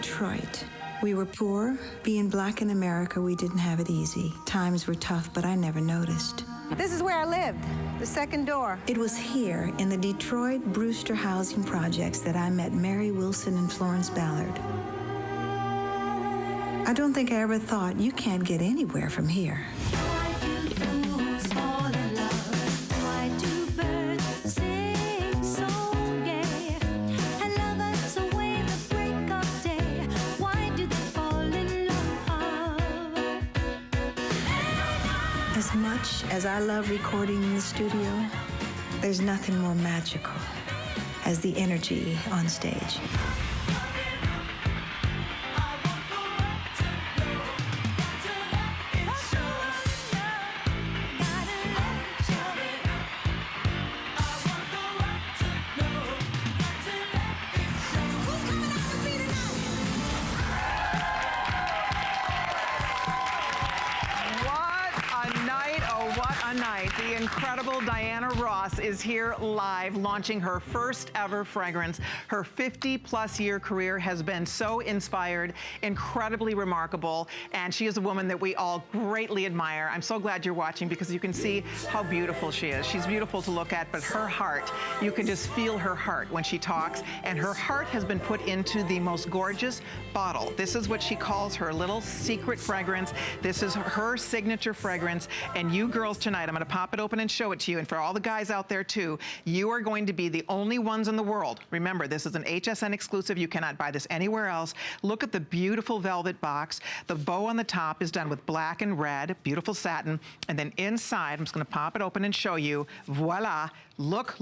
Detroit. We were poor. Being black in America, we didn't have it easy. Times were tough, but I never noticed. This is where I lived, the second door. It was here, in the Detroit Brewster housing projects, that I met Mary Wilson and Florence Ballard. I don't think I ever thought you can't get anywhere from here. As much as I love recording in the studio, there's nothing more magical as the energy on stage. The incredible Diana Ross is here live, launching her first ever fragrance. Her 50-plus year career has been so inspired, incredibly remarkable, and she is a woman that we all greatly admire. I'm so glad you're watching because you can see how beautiful she is. She's beautiful to look at, but her heart, you can just feel her heart when she talks, and her heart has been put into the most gorgeous bottle. This is what she calls her little secret fragrance. This is her signature fragrance, and you girls tonight, I'm gonna pop it open and show it to you. And for all the guys out there too, you are going to be the only ones in the world. Remember, this is an HSN exclusive. You cannot buy this anywhere else. Look at the beautiful velvet box. The bow on the top is done with black and red, beautiful satin. And then inside, I'm just gonna pop it open and show you, voila, look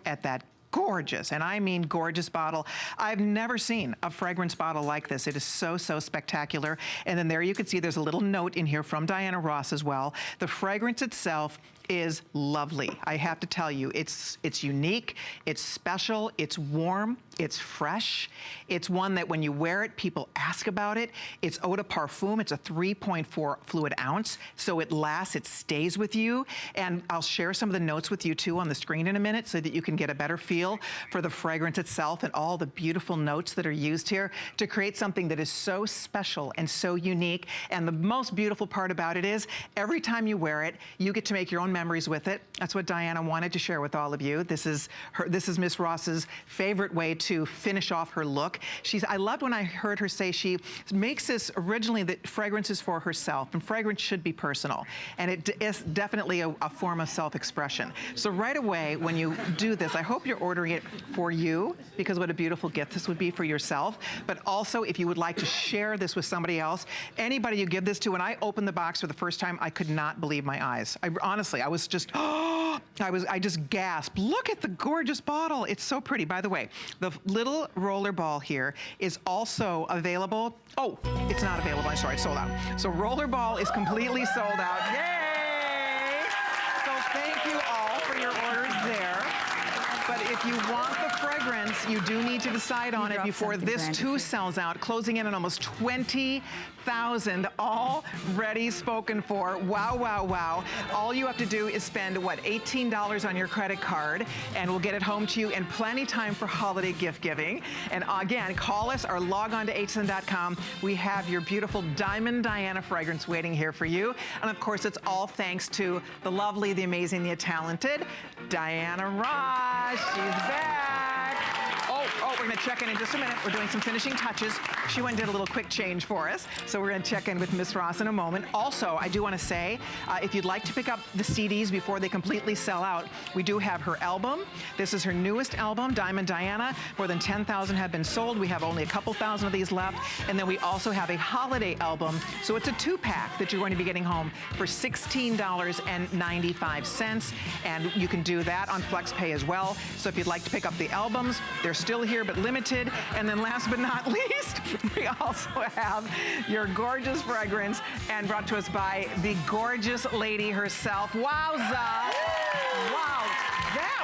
at that gorgeous, and I mean gorgeous bottle. I've never seen a fragrance bottle like this. It is so spectacular. And then there you can see there's a little note in here from Diana Ross as well. The fragrance itself is lovely. I have to tell you, it's unique, it's special, it's warm, it's fresh. It's one that when you wear it, people ask about it. It's eau de parfum. It's a 3.4 fluid ounce, so it lasts, it stays with you. And I'll share some of the notes with you too on the screen in a minute so that you can get a better feel for the fragrance itself and all the beautiful notes that are used here to create something that is so special and so unique. And the most beautiful part about it is every time you wear it, you get to make your own memories with it. That's what Diana wanted to share with all of you. This is Miss Ross's favorite way to finish off her look. I loved when I heard her say she makes this originally that fragrance is for herself, and fragrance should be personal. And it is definitely a form of self-expression. So right away, when you do this, I hope you're ordering it for you, because what a beautiful gift this would be for yourself. But also, if you would like to share this with somebody else, anybody you give this to, when I opened the box for the first time, I could not believe my eyes. Honestly, I was just, I just gasped. Look at the gorgeous bottle. It's so pretty. By the way, the little roller ball here is also available. Oh, it's not available. I'm sorry, it's sold out. So roller ball is completely sold out. Yay! So thank you all for your orders there. But if you want the fragrance, you do need to decide on it before this too sells out, closing in on almost 20,000 already spoken for. Wow, wow, wow. All you have to do is spend, what, $18 on your credit card, and we'll get it home to you in plenty time for holiday gift giving. And again, call us or log on to hsn.com. We have your beautiful Diamond Diana fragrance waiting here for you. And of course, it's all thanks to the lovely, the amazing, the talented Diana Ross. She's back. Oh, we're gonna check in just a minute. We're doing some finishing touches. She went and did a little quick change for us. So we're gonna check in with Miss Ross in a moment. Also, I do wanna say, if you'd like to pick up the CDs before they completely sell out, we do have her album. This is her newest album, Diamond Diana. More than 10,000 have been sold. We have only a couple thousand of these left. And then we also have a holiday album. So it's a 2-pack that you're going to be getting home for $16.95. And you can do that on FlexPay as well. So if you'd like to pick up the albums, they're still here but limited. And then last but not least, we also have your gorgeous fragrance, and brought to us by the gorgeous lady herself. Wowza! Wow, that.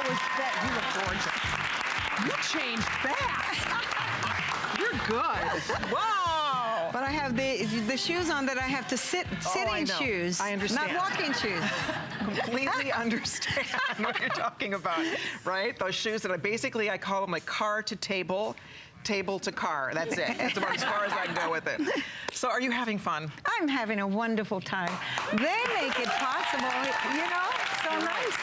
You look gorgeous. You changed fast. You're good. Whoa! But I have the shoes on that I have to sit in shoes. I understand. Not walking shoes. Completely understand what you're talking about, right? Those shoes that I call them like car to table table to car. That's it. That's about as far as I can go with it. So are you having fun? I'm having a wonderful time. They make it possible, you know, so nice.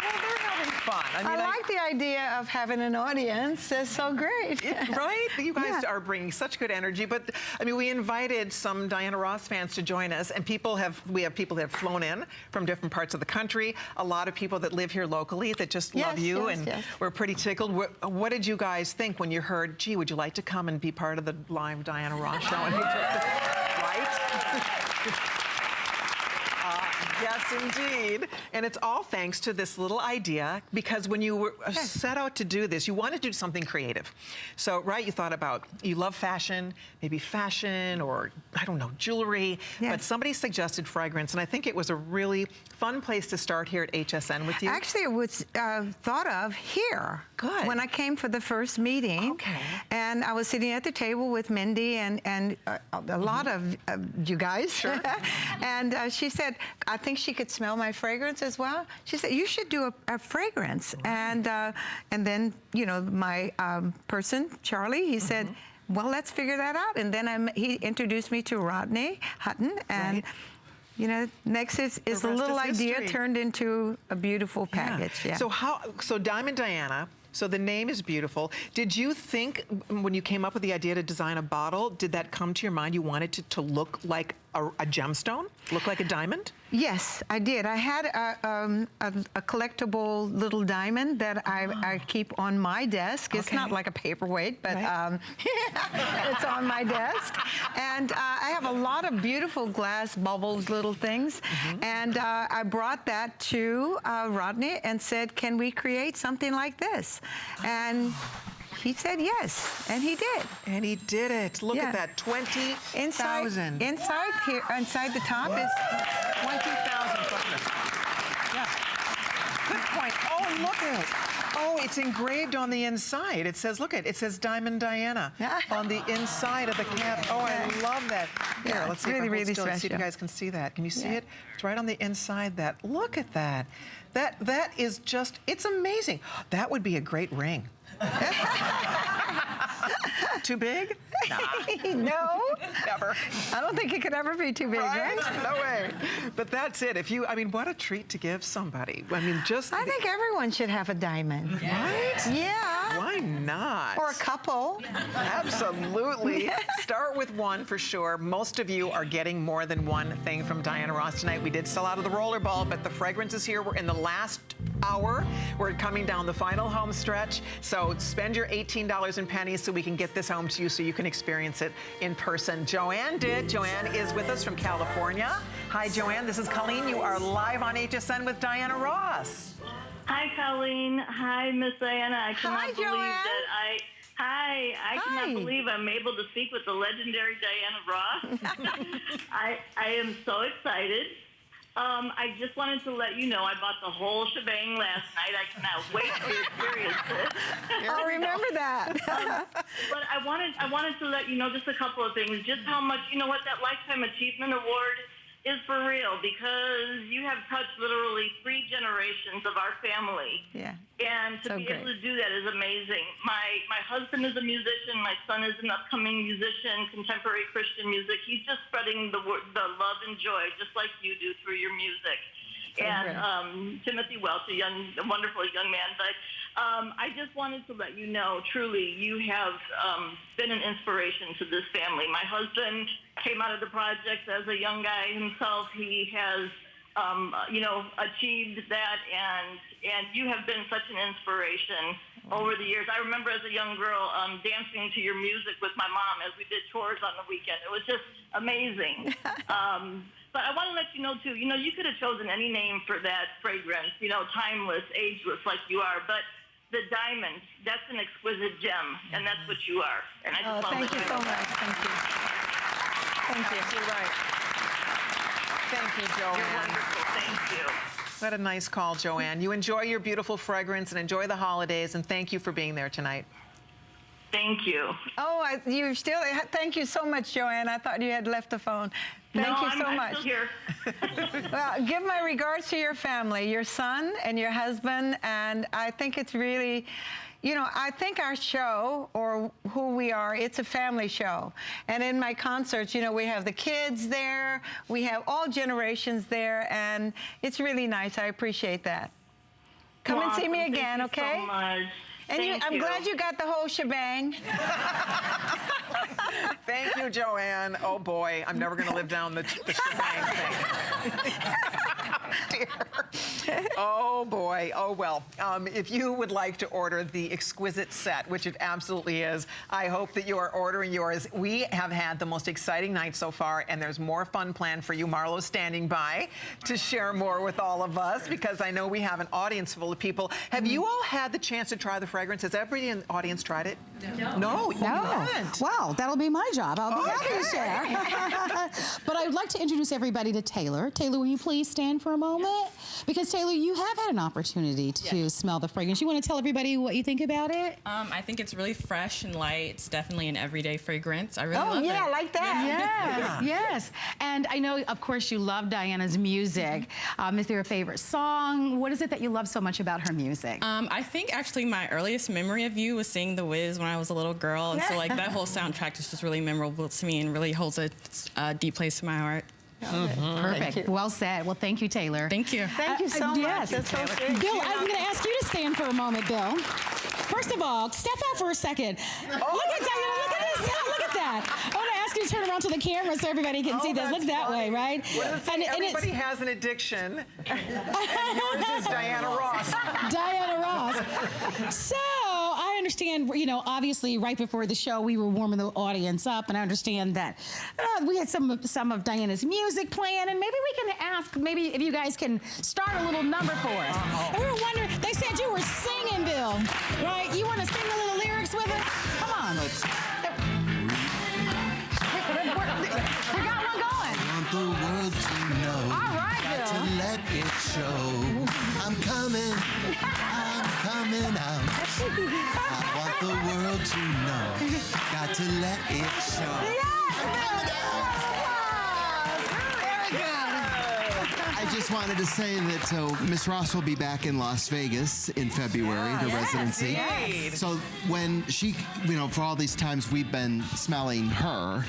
Well, they're having fun. I mean, I like the idea of having an audience. It's so great. Right? You guys are bringing such good energy. But, I mean, we invited some Diana Ross fans to join us, and we have people that have flown in from different parts of the country, a lot of people that live here locally that just love you, and we're pretty tickled. What did you guys think when you heard, gee, would you like to come and be part of the live Diana Ross show? And right? Yes, indeed. And it's all thanks to this little idea, because when you were set out to do this, you wanted to do something creative. So, right, you thought about, you love fashion, maybe fashion or, I don't know, jewelry, but somebody suggested fragrance, and I think it was a really fun place to start here at HSN with you. Actually, it was thought of here. Good. When I came for the first meeting. Okay. And I was sitting at the table with Mindy and a lot of you guys. Sure. And she said, I think she could smell my fragrance as well. She said, you should do a fragrance. Right. And then, you know, my person, Charlie, he said, well, let's figure that out. And then he introduced me to Rodney Hutton. And you know, next is a little idea turned into a beautiful package. Yeah. So Diamond Diana, so the name is beautiful. Did you think, when you came up with the idea to design a bottle, did that come to your mind? You wanted it to look like a gemstone? Look like a diamond? Yes, I did. I had a collectible little diamond that I keep on my desk. It's not like a paperweight, but it's on my desk. And I have a lot of beautiful glass bubbles, little things. And I brought that to Rodney and said, can we create something like this? And he said yes, and he did. And he did it. Look at that, 20,000. Inside here, inside the top is 20,000. Yeah. Good point. Oh, look at it. Oh, it's engraved on the inside. It says, look at it. It says Diamond Diana on the inside of the cap. Oh, I love that. Here, let's see if I hold still and see if you guys can see that. Can you see it? It's right on the inside. That. Look at that. That is just, it's amazing. That would be a great ring. Too big? Nah. No. Never. I don't think it could ever be too big, right? No way. But that's it. I mean, what a treat to give somebody. I mean, I think everyone should have a diamond. Right? Yeah. Why not? Or a couple. Absolutely. Start with one for sure. Most of you are getting more than one thing from Diana Ross tonight. We did sell out of the rollerball, but the fragrance is here. We're in the last hour. We're coming down the final home stretch. So spend your $18 and pennies so we can get this home to you so you can experience it in person. Joanne did. Joanne is with us from California. Hi, Joanne. This is Colleen. You are live on HSN with Diana Ross. Hi, Colleen. Hi, Miss Diana. I cannot believe Joanne. that I cannot believe I'm able to speak with the legendary Diana Ross. I am so excited. I just wanted to let you know I bought the whole shebang last night. I cannot wait to experience this. I'll remember that. But I wanted to let you know just a couple of things. Just how much, you know what, that Lifetime Achievement Award is for real, because you have touched literally 3 generations of our family. Yeah. And to be able to do that is amazing. My husband is a musician. My son is an upcoming musician, contemporary Christian music. He's just spreading the love and joy, just like you do, through your music. Timothy Welch, a wonderful young man. But I just wanted to let you know, truly, you have been an inspiration to this family. My husband came out of the projects as a young guy himself. He has, achieved that, and you have been such an inspiration over the years. I remember as a young girl dancing to your music with my mom as we did chores on the weekend. It was just amazing. But I want to let you know, too, you could have chosen any name for that fragrance, timeless, ageless like you are. But the diamond, that's an exquisite gem, and that's what you are. And I just thank you so much. Thank you. Thank you. You're right. Thank you, Joanne. You're wonderful. Thank you. What a nice call, Joanne. You enjoy your beautiful fragrance and enjoy the holidays, and thank you for being there tonight. Thank you. Oh, you're still, thank you so much, Joanne. I thought you had left the phone. Thank you so I'm much. still here. Well, give my regards to your family, your son and your husband, and I think it's really, you know, I think our show, or who we are, it's a family show. And in my concerts, you know, we have the kids there, we have all generations there, and it's really nice. I appreciate that. Come and see me again, okay? Thank you so much. And I'm glad you got the whole shebang. Thank you, Joanne. Oh boy, I'm never going to live down the shebang thing. Dear. Oh boy. Oh well. If you would like to order the exquisite set, which it absolutely is, I hope that you are ordering yours. We have had the most exciting night so far, and there's more fun planned for you. Marlo's standing by to share more with all of us, because I know we have an audience full of people. Have you all had the chance to try the fragrance? Has everybody in the audience tried it? No. You haven't. Well, that'll be my job. I'll be happy to share. But I would like to introduce everybody to Taylor. Taylor, will you please stand for a moment? Because Taylor, you have had an opportunity to smell the fragrance. You want to tell everybody what you think about it? I think it's really fresh and light. It's definitely an everyday fragrance. I really love it. Oh, yeah, I like that. Yes. And I know, of course, you love Diana's music. Is there a favorite song? What is it that you love so much about her music? I think actually my earliest memory of you was seeing The Wiz when I was a little girl. And so like that whole soundtrack is just really memorable to me and really holds a deep place in my heart. Perfect. Well said. Well, thank you, Taylor. Thank you. Thank you so much. Yes. That's so sweet. Bill, I'm going to ask you to stand for a moment, Bill. First of all, step out for a second. Look at Diana. Look at this. Look at that. I want to ask you to turn around to the camera so everybody can see this. Look that way, right? Everybody has an addiction. And yours is Diana Ross. Diana Ross. So I understand, you know, obviously right before the show we were warming the audience up, and I understand that we had some of Diana's music playing, and maybe we can ask, maybe if you guys can start a little number for us. And we were wondering, they said you were singing, Bill, right? You want to sing the little lyrics with us? Come on. We got one going. I want the world to know. All right, Bill. To let it show. I'm coming out. I want the world to know. Got to let it show. I just wanted to say that Miss Ross will be back in Las Vegas in February, the residency. Yes. So when she, you know, for all these times we've been smelling her,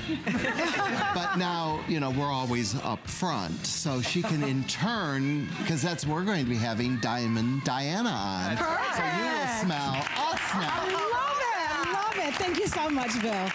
but now, you know, we're always up front. So she can in turn, because we're going to be having Diamond Diana on. Perfect. So you will smell us now. I love it. Thank you so much, Bill.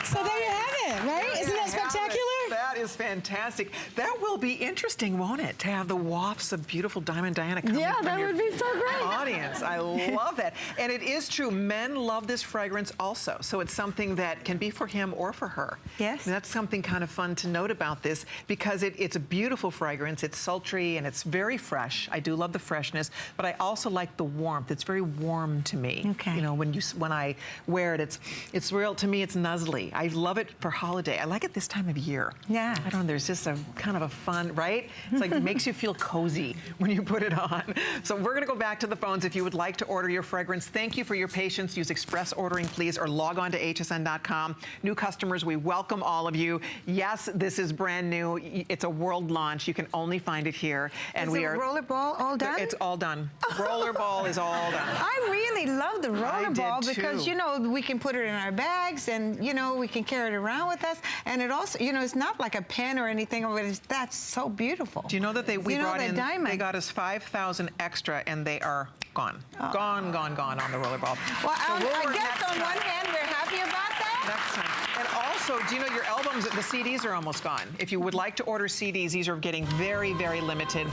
So there you have it, right? Isn't that spectacular? That is fantastic. That will be interesting, won't it? To have the wafts of beautiful Diamond Diana coming from your would be so great. audience. I love that. And it is true, men love this fragrance also. So it's something that can be for him or for her. Yes. And that's something kind of fun to note about this, because it's a beautiful fragrance. It's sultry and it's very fresh. I do love the freshness, but I also like the warmth. It's very warm to me. Okay. You know, when I wear it, it's real, to me, it's nuzzly. I love it for holiday. I like it this time of year. Yeah. I don't know, there's just a kind of a fun, right? It's like, it makes you feel cozy when you put it on. So we're gonna go back to the phones if you would like to order your fragrance. Thank you for your patience. Use express ordering, please, or log on to hsn.com. New customers, we welcome all of you. Yes, this is brand new. It's a world launch. You can only find it here. And Is the rollerball all done? It's all done. Rollerball is all done. I really love the rollerball because, too. you know, we can put it in our bags and, you know, we can carry it around with us. And it also, you know, it's not like a pen or anything, but that's so beautiful. Do you know that we brought in, diamond. they got us 5,000 extra and they are gone. Gone on the rollerball. Well, So we'll I work guess next on time. one hand, we're happy about that. Next time. And also, do you know your albums, the CDs are almost gone. If you would like to order CDs, these are getting very, very limited.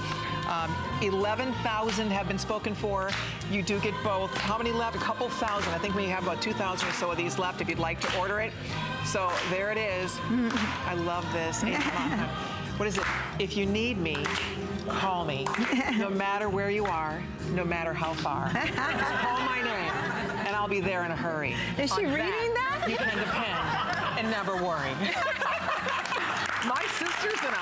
11,000 have been spoken for. You do get both. How many left? A couple thousand. I think we have about 2,000 or so of these left if you'd like to order it. So there it is. I love this. What is it? If you need me, call me. No matter where you are, no matter how far. Just call my name, and I'll be there in a hurry. Is she On reading that? You can depend and never worry. My sisters and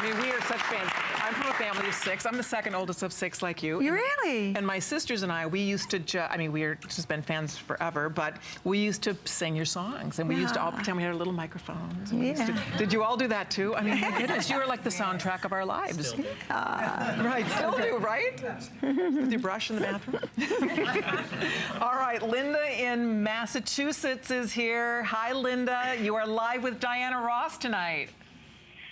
I mean, we are such fans. I'm from a family of 6. I'm the second oldest of 6 like you. You really? And my sisters and I, we used to, I mean, we're just been fans forever, but we used to sing your songs, and we used to all pretend we had our little microphones. And we used to, did you all do that too? I mean, my goodness, you were like the soundtrack of our lives. Right, still do, right? With your brush in the bathroom. All right, Linda in Massachusetts is here. Hi, Linda. You are live with Diana Ross tonight.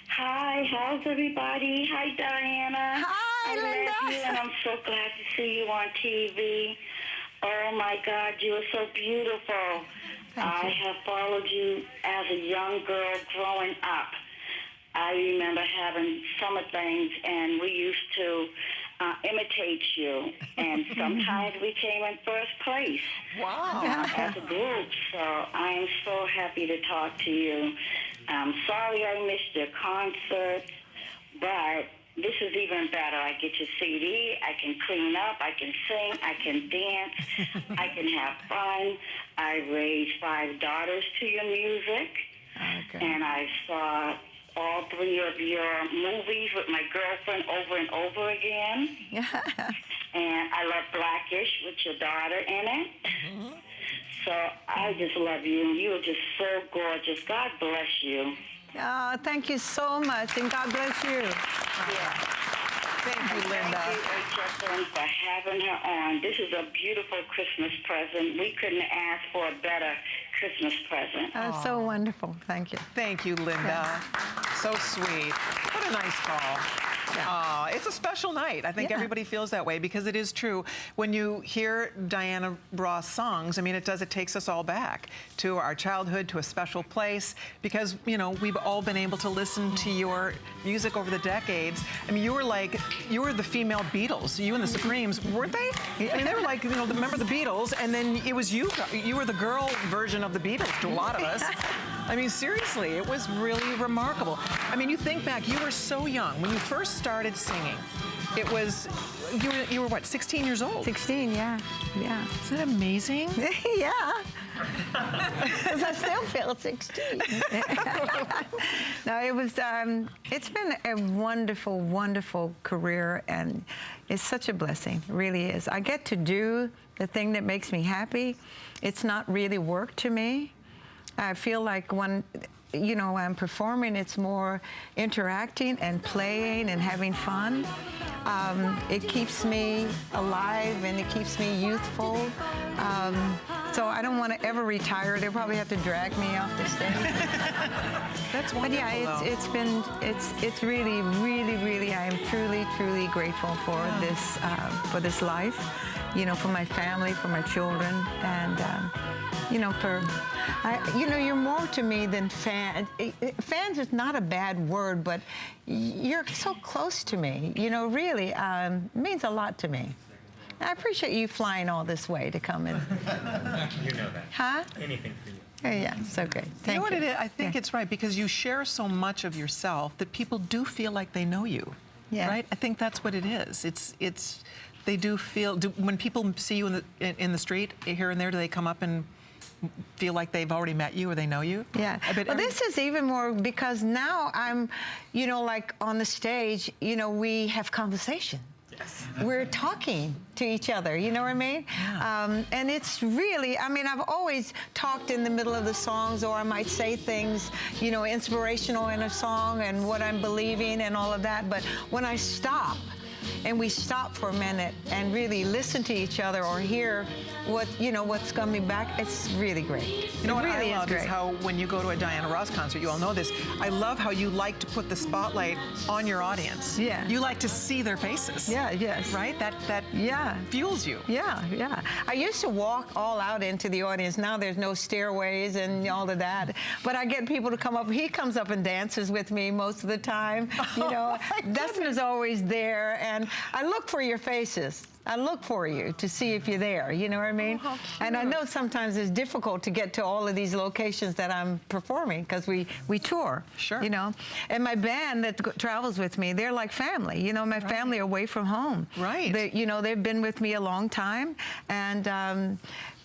Hi, how's everybody? Hi, Diana. Hi, Linda. I love you, and I'm so glad to see you on TV. Oh, my God, you are so beautiful. I have followed you as a young girl growing up. I remember having summer things, and we used to imitate you, and sometimes we came in first place. Wow. As a group, so I am so happy to talk to you. I'm sorry I missed your concert, but this is even better. I get your CD, I can clean up, I can sing, I can dance, I can have fun. I raised 5 daughters to your music, and I saw all 3 of your movies with my girlfriend over and over again. And I love Blackish with your daughter in it. So I just love you. You are just so gorgeous. God bless you. Oh, thank you so much, and God bless you. Yeah. Thank you, Linda. Thank you, HSN, for having her on. This is a beautiful Christmas present. We couldn't ask for a better Christmas present. Oh, so wonderful. Thank you. Thank you, Linda. So sweet. What a nice call. It's a special night. I think everybody feels that way, because it is true. When you hear Diana Ross songs, I mean, it takes us all back to our childhood, to a special place, because, you know, we've all been able to listen to your music over the decades. I mean, you were the female Beatles. You and the Supremes, weren't they? I mean, they were like, you know, remember the Beatles, and then it was you were the girl version of the Beatles to a lot of us. I mean, seriously, it was really remarkable. I mean, you think back, you were so young. When you first started singing, it was, you were what, 16 years old? 16, yeah. Isn't that amazing? Yeah. Because I still feel 16. No, it was, it's been a wonderful, wonderful career, and it's such a blessing, it really is. I get to do the thing that makes me happy. It's not really work to me. I feel like when, you know, I'm performing, it's more interacting and playing and having fun. It keeps me alive, and it keeps me youthful. So I don't want to ever retire. They'll probably have to drag me off the stage. That's wonderful. But yeah, it's really, really, really, I am truly, truly grateful for this life. You know, for my family, for my children, and you know, you know, you're more to me than fans. Fans is not a bad word, but you're so close to me. You know, really, it means a lot to me. I appreciate you flying all this way to come in. You know that. Huh? Anything for you. Yeah, it's okay. Thank you. You know what it is? I think it's right, because you share so much of yourself that people do feel like they know you. Yeah. Right? I think that's what it is. They do feel. When people see you in the street here and there, do they come up and feel like they've already met you or they know you? Yeah. Well, this is even more because now I'm, you know, like on the stage, you know, we have conversation. Yes. We're talking to each other, you know what I mean? Yeah. And it's really, I mean, I've always talked in the middle of the songs, or I might say things, you know, inspirational in a song and what I'm believing and all of that. But when I stop, and we stop for a minute and really listen to each other or hear what's coming back, it's really great. You know what really I love is how when you go to a Diana Ross concert, you all know this, I love how you like to put the spotlight on your audience. Yeah. You like to see their faces. Yeah, yes. Right? That fuels you. Yeah, yeah. I used to walk all out into the audience. Now there's no stairways and all of that. But I get people to come up. He comes up and dances with me most of the time. You know, Dustin is always there, and I look for your faces. I look for you to see if you're there, you know what I mean? Oh, and I know sometimes it's difficult to get to all of these locations that I'm performing because we tour, sure. You know? And my band that travels with me, they're like family. You know, my family are away from home. Right. You know, they've been with me a long time, and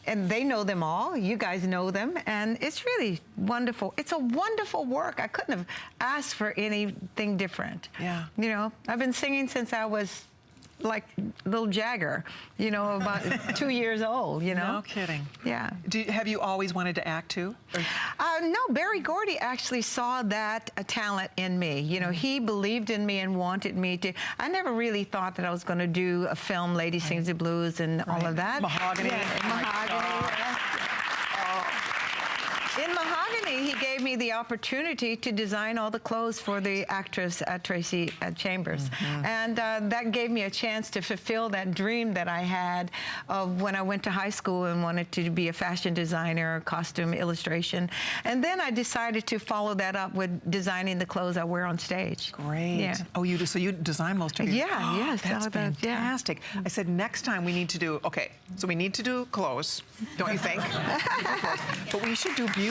and they know them all. You guys know them, and it's really wonderful. It's a wonderful work. I couldn't have asked for anything different. Yeah. You know, I've been singing since I was like little Jagger, you know, about 2 years old, you know. No kidding. Yeah. Have you always wanted to act too? No, Barry Gordy actually saw that talent in me. You know, he believed in me and wanted me to. I never really thought that I was going to do a film, Lady Sings the Blues, and all of that. Mahogany. Yeah, Mahogany. In Mahogany, he gave me the opportunity to design all the clothes for the actress Tracy Chambers. And that gave me a chance to fulfill that dream that I had of when I went to high school and wanted to be a fashion designer, costume illustration. And then I decided to follow that up with designing the clothes I wear on stage. Great. Yeah. Oh, so you design most of your... Yeah, yes. That's fantastic. I said next time we need to do, okay, so we need to do clothes, don't you think? But we should do beauty.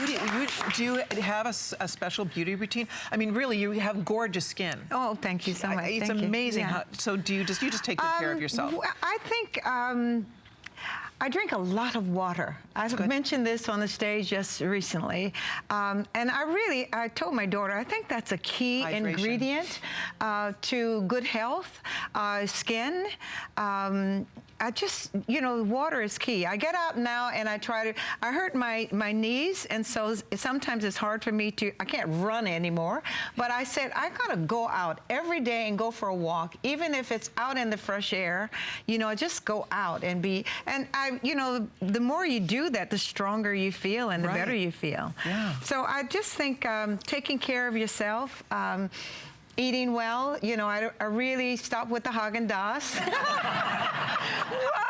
Do you have a special beauty routine? I mean, really, you have gorgeous skin. Oh, thank you so much. It's Thank you. amazing. Yeah. So do you just take good care of yourself? I think I drink a lot of water. I've mentioned this on the stage just recently. And I told my daughter, I think that's a key ingredient to good health, skin. I just, you know, water is key. I get out now and I hurt my knees, and so sometimes it's hard for me I can't run anymore, but I said, I gotta go out every day and go for a walk, even if it's out in the fresh air, you know, just go out and you know, the more you do that, the stronger you feel and the better you feel. Yeah. So I just think taking care of yourself, eating well, you know, I really stopped with the Haagen-Dazs. Whoa!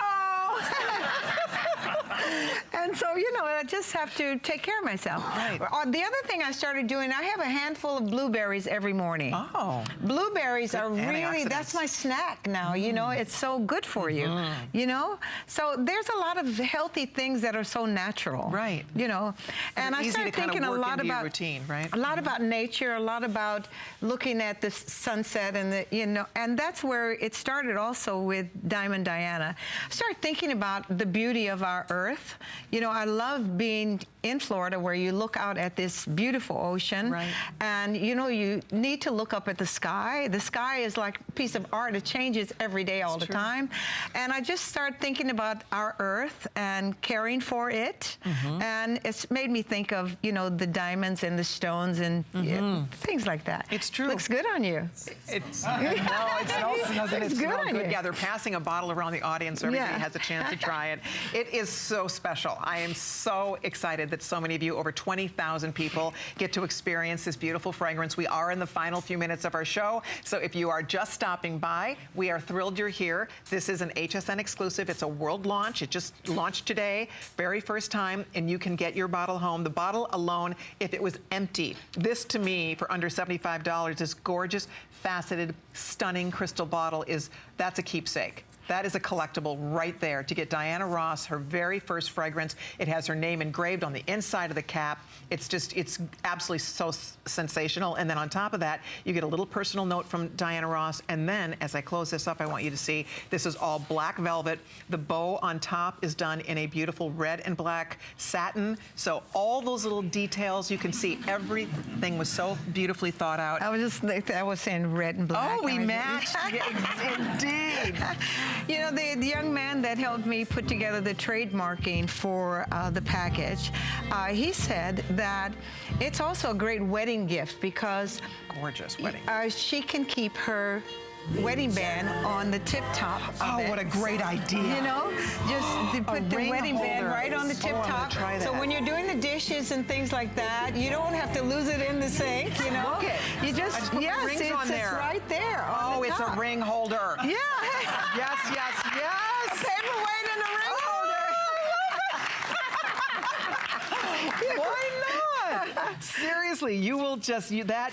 And so, you know, I just have to take care of myself. Right. The other thing I started doing, I have a handful of blueberries every morning. Oh. Blueberries are really, that's my snack now, you know, it's so good for you, you know? So there's a lot of healthy things that are so natural. Right. You know, and I started thinking a lot about routine, right? A lot about nature, a lot about looking at the sunset and the, you know, and that's where it started also with Diamond Diana. I started thinking about the beauty of our earth. You know, I love being in Florida where you look out at this beautiful ocean. Right. And, you know, you need to look up at the sky. The sky is like a piece of art. It changes every day, all the time. And I just started thinking about our earth and caring for it. And it's made me think of, you know, the diamonds and the stones and things like that. It's true. Looks good on you. It's good on you. Yeah, they're passing a bottle around the audience so everybody has a chance to try it. It is so special. I am so excited that so many of you, over 20,000 people, get to experience this beautiful fragrance. We are in the final few minutes of our show, so if you are just stopping by, we are thrilled you're here. This is an HSN exclusive. It's a world launch. It just launched today, very first time, and you can get your bottle home. The bottle alone, if it was empty, this to me, for under $75, this gorgeous, faceted, stunning crystal bottle that's a keepsake. That is a collectible right there. To get Diana Ross her very first fragrance, it has her name engraved on the inside of the cap. It's absolutely so sensational. And then on top of that, you get a little personal note from Diana Ross. And then, as I close this up, I want you to see, this is all black velvet. The bow on top is done in a beautiful red and black satin. So all those little details, you can see everything was so beautifully thought out. I was saying red and black. Oh, we matched. Indeed. You know, the young man that helped me put together the trademarking for the package, he said that it's also a great wedding gift because gorgeous wedding. She can keep her wedding band on the tip top of it. What a great idea. You know, just to put the wedding band right on the tip top. So when you're doing the dishes and things like that, you don't have to lose it in the sink, you know. Look it. You just, rings on there. It's right there. Oh, it's a ring holder. Yeah. Yes, yes, yes. A paperweight and a ring holder. Why not? Seriously, you will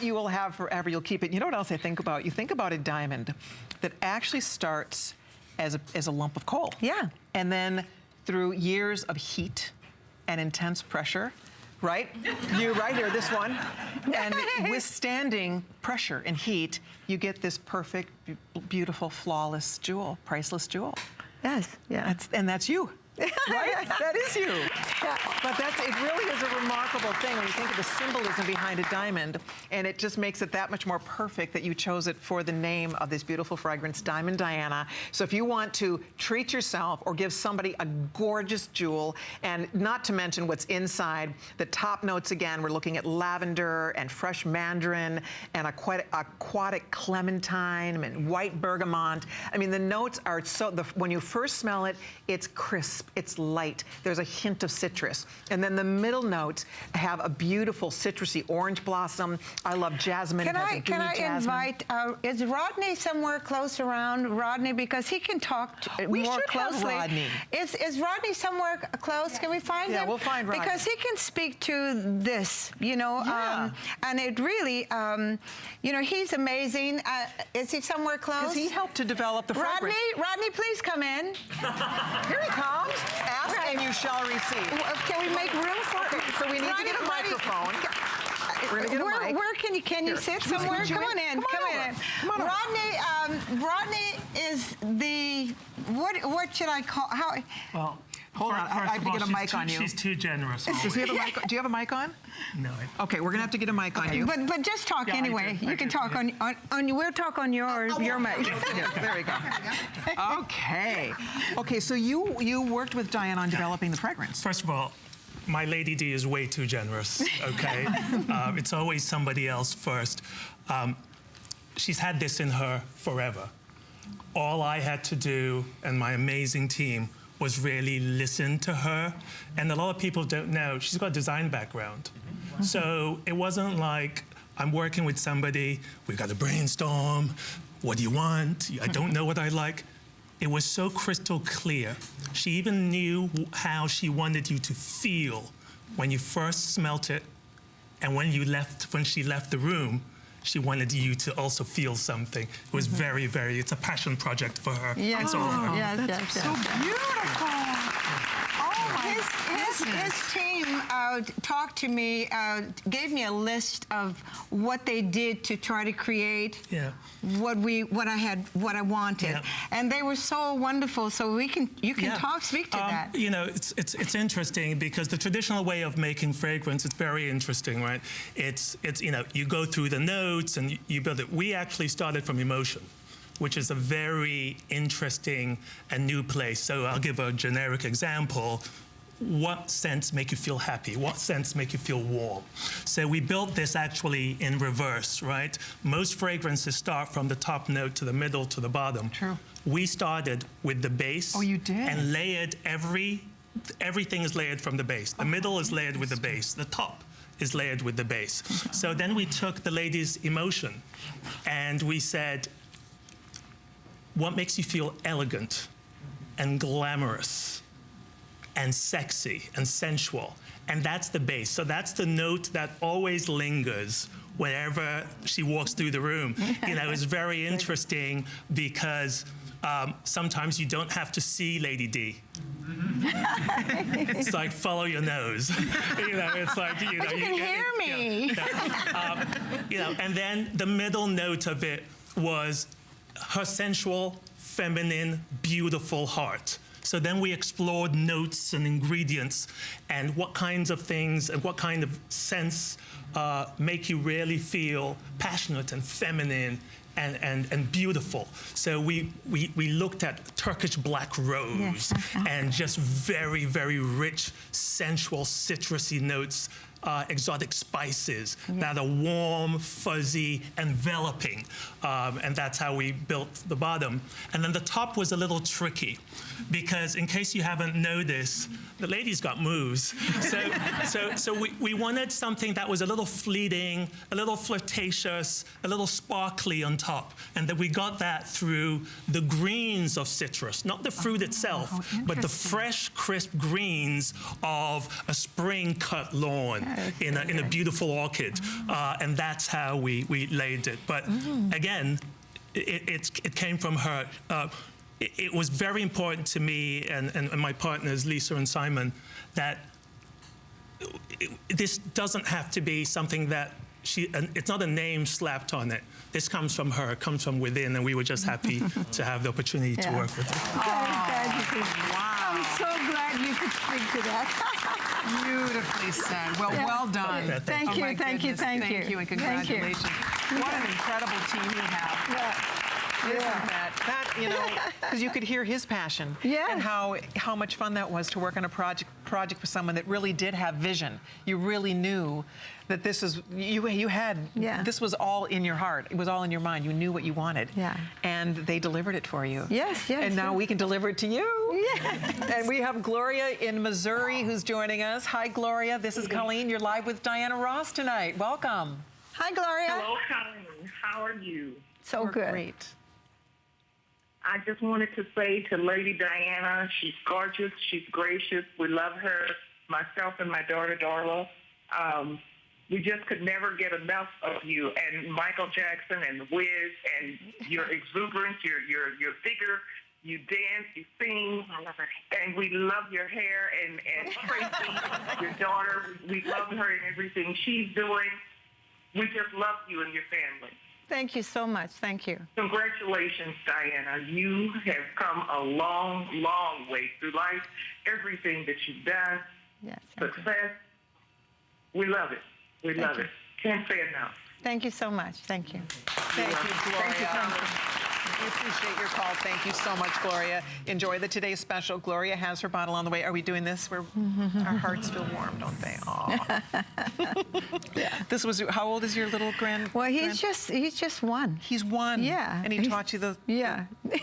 you will have forever. You'll keep it. You know what else I think about? You think about a diamond that actually starts as a lump of coal. Yeah. And then through years of heat and intense pressure, right? You right here, this one. And withstanding pressure and heat, you get this perfect, beautiful, flawless jewel, priceless jewel. Yes, yeah. And that's you. Right? That is you. But it really is a remarkable thing when you think of the symbolism behind a diamond, and it just makes it that much more perfect that you chose it for the name of this beautiful fragrance, Diamond Diana. So if you want to treat yourself or give somebody a gorgeous jewel, and not to mention what's inside, the top notes again, we're looking at lavender and fresh mandarin and aquatic clementine and white bergamot. I mean, the notes are when you first smell it, it's crisp. It's light. There's a hint of citrus. And then the middle notes have a beautiful citrusy orange blossom. I love jasmine. Can I invite, is Rodney somewhere close around, Rodney? Because he can talk more closely. Have Rodney. Is Rodney somewhere close? Can we find him? Yeah, we'll find Rodney. Because he can speak to this, you know, and it really, you know, he's amazing. Is he somewhere close? Because he helped to develop the fragrance. Rodney, please come in. Here he comes. Ask and you shall receive. Can we make room for it? So we need to get a microphone. We're gonna get a mic. Where can you sit somewhere? Come on in. Come on Rodney, Rodney is the what should I call? How? Well, hold on. I have to get a mic on you. She's too generous. Does he have a mic? Do you have a mic on? No. Okay, we're gonna have to get a mic on you. But just talk anyway. You can talk on we'll talk on your mic. Yeah, there we go. Okay. Okay, so you worked with Diane on developing the fragrance. First of all, my Lady D is way too generous, okay? It's always somebody else first. She's had this in her forever. All I had to do, and my amazing team, was really listen to her. And a lot of people don't know, she's got a design background. So it wasn't like I'm working with somebody, we've got to brainstorm, what do you want? I don't know what I like. It was so crystal clear. She even knew how she wanted you to feel when you first smelt it, and when she left the room, she wanted you to also feel something. It was very, very, it's a passion project for her. Yes. It's all her. Yes. So beautiful. Oh my His team talked to me, gave me a list of what they did to try to create what I wanted, and they were so wonderful. So you can speak to that. You know, it's interesting because the traditional way of making fragrance is very interesting, right? It's you know, you go through the notes and you build it. We actually started from emotion, which is a very interesting and new place. So I'll give a generic example. What scents make you feel happy? What scents make you feel warm? So we built this actually in reverse, right? Most fragrances start from the top note to the middle to the bottom. True. We started with the base. Oh, you did? And layered everything is layered from the base. The middle is layered with the base. The top is layered with the base. So then we took the lady's emotion and we said, what makes you feel elegant and glamorous and sexy and sensual? And that's the base. So that's the note that always lingers whenever she walks through the room. You know, it's very interesting because sometimes you don't have to see Lady D. It's like, follow your nose. You know, it's like, you know. But you can hear me. You know, and then the middle note of it was her sensual, feminine, beautiful heart. So then we explored notes and ingredients and what kinds of things and what kind of scents make you really feel passionate and feminine and beautiful. So we looked at Turkish black rose and just very, very rich, sensual, citrusy notes, exotic spices that are warm, fuzzy, enveloping. And that's how we built the bottom. And then the top was a little tricky because in case you haven't noticed, the lady's got moves. So we wanted something that was a little fleeting, a little flirtatious, a little sparkly on top. And that we got that through the greens of citrus, not the fruit itself, but the fresh, crisp greens of a spring-cut lawn in a beautiful orchid. And that's how we laid it. But again, it came from her. It was very important to me and my partners, Lisa and Simon, that this doesn't have to be something that it's not a name slapped on it. This comes from her, it comes from within, and we were just happy to have the opportunity to work with her. Wow. so glad you could speak to that. Beautifully said. Well, well done. Yeah, Thank you, my thank you, goodness. thank you. Thank you, and Thank you. congratulations. What an incredible team you have. Yeah. Isn't that, you know, because you could hear his passion Yes. and how much fun that was to work on a project with someone that really did have vision. You really knew that this is, you had, this was all in your heart. It was all in your mind. You knew what you wanted. Yeah. And they delivered it for you. Yes, yes. And now we can deliver it to you. Yes. And we have Gloria in Missouri who's joining us. Hi, Gloria. This is Colleen. You're live with Diana Ross tonight. Welcome. Hi, Gloria. Hello, Colleen. How are you? So We're good. Great. I just wanted to say to Lady Diana, she's gorgeous, she's gracious, we love her, myself and my daughter Darla. We just could never get enough of you, and Michael Jackson and Wiz, and your exuberance, your vigor, you dance, you sing, and we love your hair, and Tracy, your daughter, we love her and everything she's doing. We just love you and your family. Thank you so much. Thank you. Congratulations, Diana. You have come a long, long way through life. Everything that you've done, Yes. success, we love it. We love it. Can't say enough. Thank you so much. Thank you. Thank you, Gloria. Thank you. Thank you. We appreciate your call. Thank you so much, Gloria. Enjoy the Today's Special. Gloria has her bottle on the way. Are we doing this? Our hearts feel warm, don't they? Aw. This was, how old is your little Well, he's just one. He's one. Yeah. And he taught you the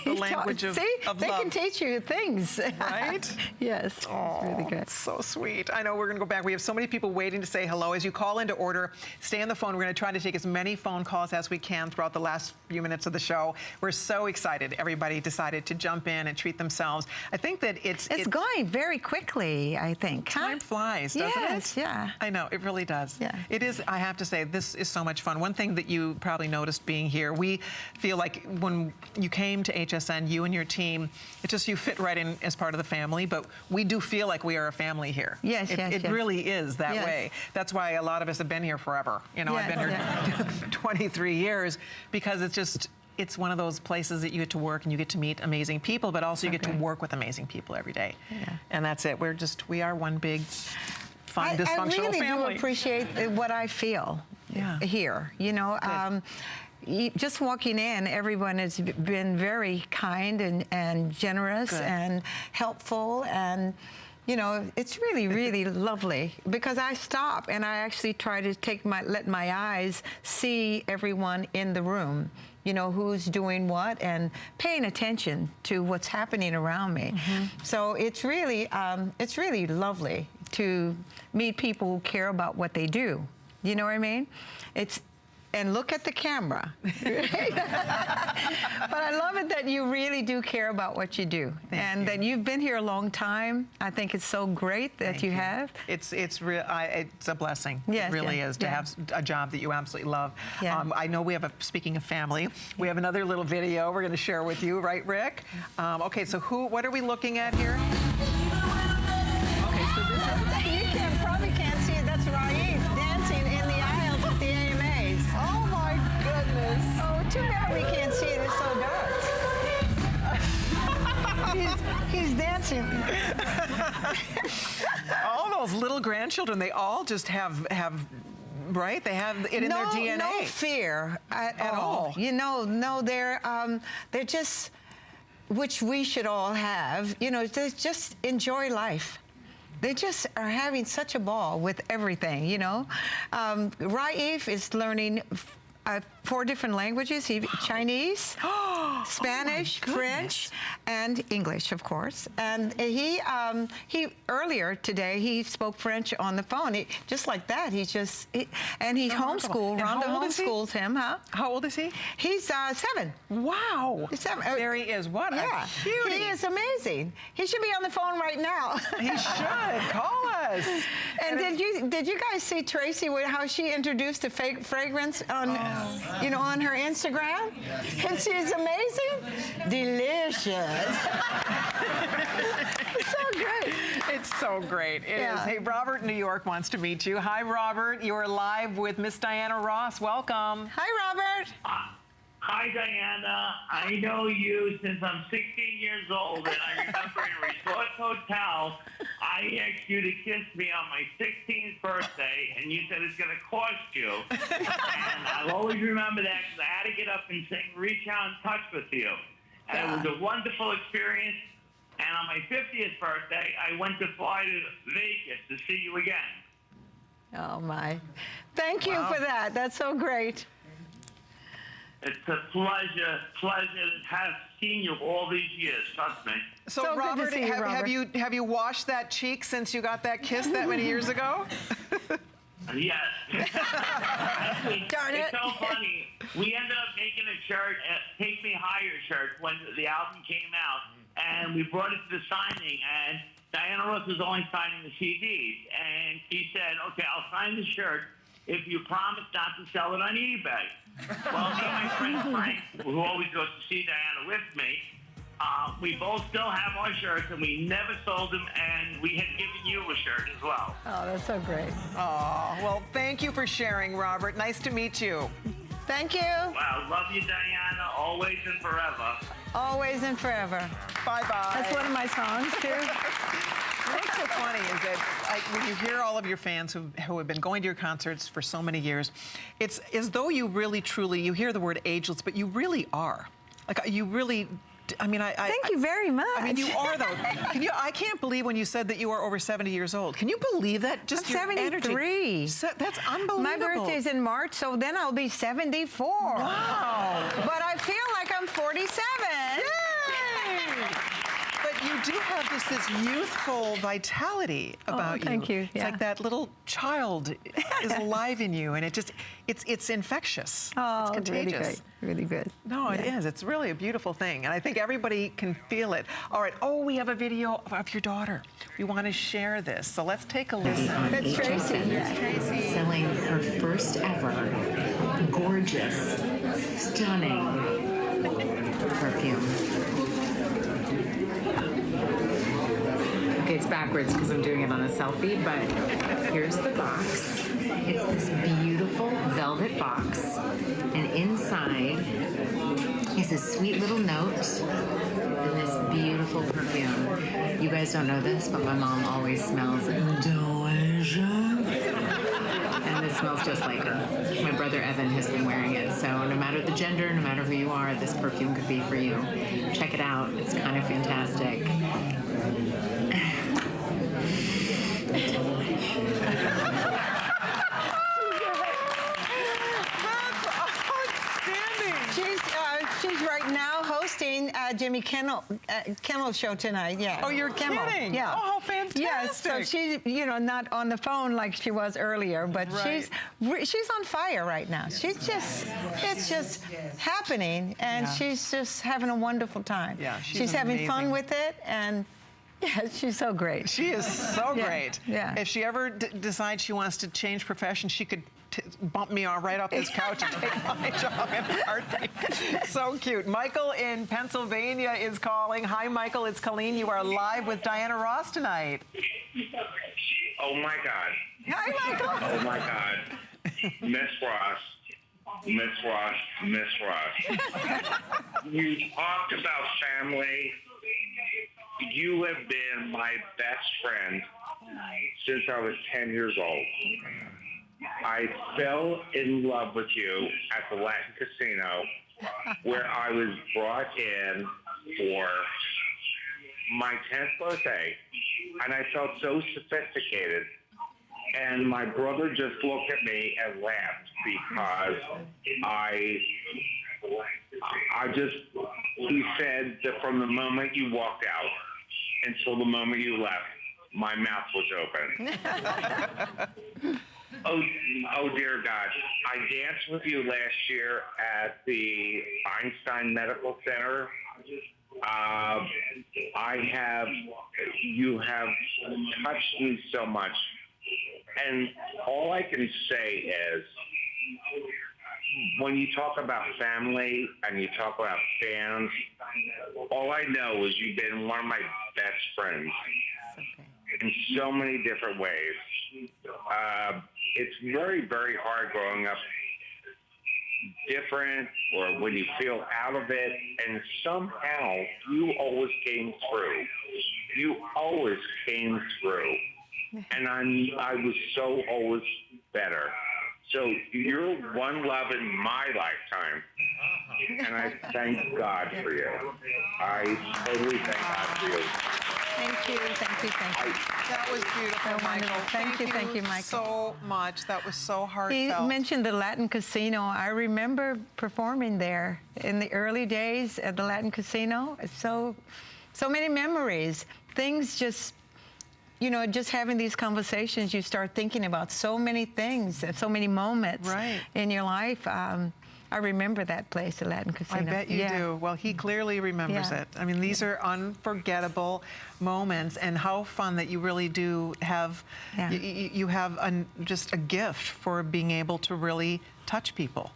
language of See, love. they can teach you things. Right? Yes. Oh, it's really good. So sweet. I know we're going to go back. We have so many people waiting to say hello. As you call in to order, stay on the phone. We're going to try to take as many phone calls as we can throughout the last few minutes of the show. We're so excited. Everybody decided to jump in and treat themselves. I think that it's going very quickly, I think. Time flies, doesn't it? Yes, yeah. I know, it really does. Yeah. It is, I have to say, this is so much fun. One thing that you probably noticed being here, we feel like when you came to HSN, you and your team, it's just you fit right in as part of the family, but we do feel like we are a family here. Yes, It really is that way. That's why a lot of us have been here forever. You know, I've been here 23 years because it's one of those places that you get to work and you get to meet amazing people, but also you get to work with amazing people every day. Yeah. And that's it. We are one big, fun, dysfunctional family. I really do appreciate what I feel here. You know, just walking in, everyone has been very kind and generous and helpful, and you know, it's really, really lovely because I stop and I actually try to let my eyes see everyone in the room. You know, who's doing what and paying attention to what's happening around me. So it's really lovely to meet people who care about what they do. You know what I mean? And look at the camera. Right? But I love it that you really do care about what you do. That you've been here a long time. I think it's so great that you have. It's a blessing. Yes, it really is to have a job that you absolutely love. I know we have speaking of family, we have another little video we're going to share with you, right, Rick? Okay, so what are we looking at here? Okay, so this is... You probably can't see it. That's Raif dancing in the aisles at the AMAs. Oh my goodness. Oh, too bad we can't see it. It's so dark. He's dancing. All those little grandchildren, they all just have right? They have it in their DNA. No fear at all. You know, no, they're just, which we should all have. You know, they just enjoy life. They just are having such a ball with everything, you know. Raif is learning 4 different languages: Chinese, Spanish, French, and English, of course. And he earlier today he spoke French on the phone, just like that. He's homeschooled. Rhonda homeschools him, huh? How old is he? He's 7. Wow. He's 7. There he is. What a cutie. He is amazing. He should be on the phone right now. He should. Call us. And did you guys see Tracy, how she introduced the fragrance on on her Instagram? And she's amazing. Delicious. It's so good. It's so great. It is. Hey, Robert in New York wants to meet you. Hi, Robert. You are live with Miss Diana Ross. Welcome. Hi, Robert. Hi, Diana. I know you since I'm 16 years old, and I remember in a resort hotel, I asked you to kiss me on my 16th birthday, and you said it's going to cost you. And I'll always remember that because I had to get up and sing Reach Out and Touch with you. And it was a wonderful experience. And on my 50th birthday, I went to fly to Vegas to see you again. Oh, my. Thank you for that. That's so great. It's a pleasure to have seen you all these years, trust me. So Robert, good to see you, Robert. have you washed that cheek since you got that kiss that many years ago? Yes. Actually, Darn it's it. so funny. We ended up making a shirt, a Take Me Higher shirt, when the album came out, and we brought it to the signing, and Diana Ross was only signing the CDs, and she said, okay, I'll sign the shirt if you promise not to sell it on eBay. Well, me and my friend Frank, who always goes to see Diana with me, we both still have our shirts, and we never sold them, and we had given you a shirt as well. Oh, that's so great. Oh, well, thank you for sharing, Robert. Nice to meet you. Thank you. Wow, love you, Diana, always and forever. Always and forever. Bye-bye. That's one of my songs, too. What's so funny is that when you hear all of your fans who have been going to your concerts for so many years, it's as though you really, truly, you hear the word ageless, but you really are. Like, you really... I mean, Thank you very much. I mean, you are, though. I can't believe when you said that you are over 70 years old. Can you believe that? Just I'm 73. That's unbelievable. My birthday's in March, so then I'll be 74. Wow. But I feel like I'm 47. Yay! But you do have this youthful vitality about you. Thank you. It's Yeah. like that little child is alive in you, and it's infectious. Oh, it's contagious. really great. Really good. No, it is. It's really a beautiful thing, and I think everybody can feel it. All right. Oh, we have a video of your daughter. We want to share this, so let's take a listen. That's Tracy. That's Tracy. Selling her first ever gorgeous, stunning perfume. Okay, it's backwards because I'm doing it on a selfie, but here's the box. It's this beautiful velvet box, and inside is a sweet little note and this beautiful perfume. You guys don't know this, but my mom always smells delicious. And this smells just like her. My brother Evan has been wearing it, so no matter the gender, no matter who you are, this perfume could be for you. Check it out. It's kind of fantastic. She's right now hosting Jimmy Kimmel's show tonight. Yeah. Oh, you're kidding? Yeah. Oh, fantastic. Yes. So she's, not on the phone like she was earlier, but Right. she's on fire right now. It's just happening, and she's just having a wonderful time. Yeah, she's having fun with it, and yeah, she's so great. She is so great. Yeah. If she ever decides she wants to change profession, she could bump me right off this couch and take my job in a heartbeat. So cute. Michael in Pennsylvania is calling. Hi, Michael. It's Colleen. You are live with Diana Ross tonight. Oh, my God. Hi, Michael. Oh, my God. Miss Ross. You talked about family. You have been my best friend since I was 10 years old. I fell in love with you at the Latin Casino, where I was brought in for my 10th birthday, and I felt so sophisticated. And my brother just looked at me and laughed because he said that from the moment you walked out until the moment you left, my mouth was open. Oh, dear God. I danced with you last year at the Einstein Medical Center. You have touched me so much. And all I can say is, when you talk about family and you talk about fans, all I know is you've been one of my best friends in so many different ways. It's very, very hard growing up different or when you feel out of it, and somehow you always came through. You always came through. And I was so always better. So you're one love in my lifetime. And I thank God for you. I totally thank God for you. Thank you, thank you, thank you. That was beautiful, Michael. Thank you, Michael. So much. That was so He heartfelt. mentioned the Latin Casino. I remember performing there in the early days at the Latin Casino. So many memories. Things just, you know, just having these conversations, you start thinking about so many things, so many moments in your life. I remember that place, the Latin Casino. I bet you do. Well, he clearly remembers it. I mean, these are unforgettable moments, and how fun that you really do have. You have just a gift for being able to really touch people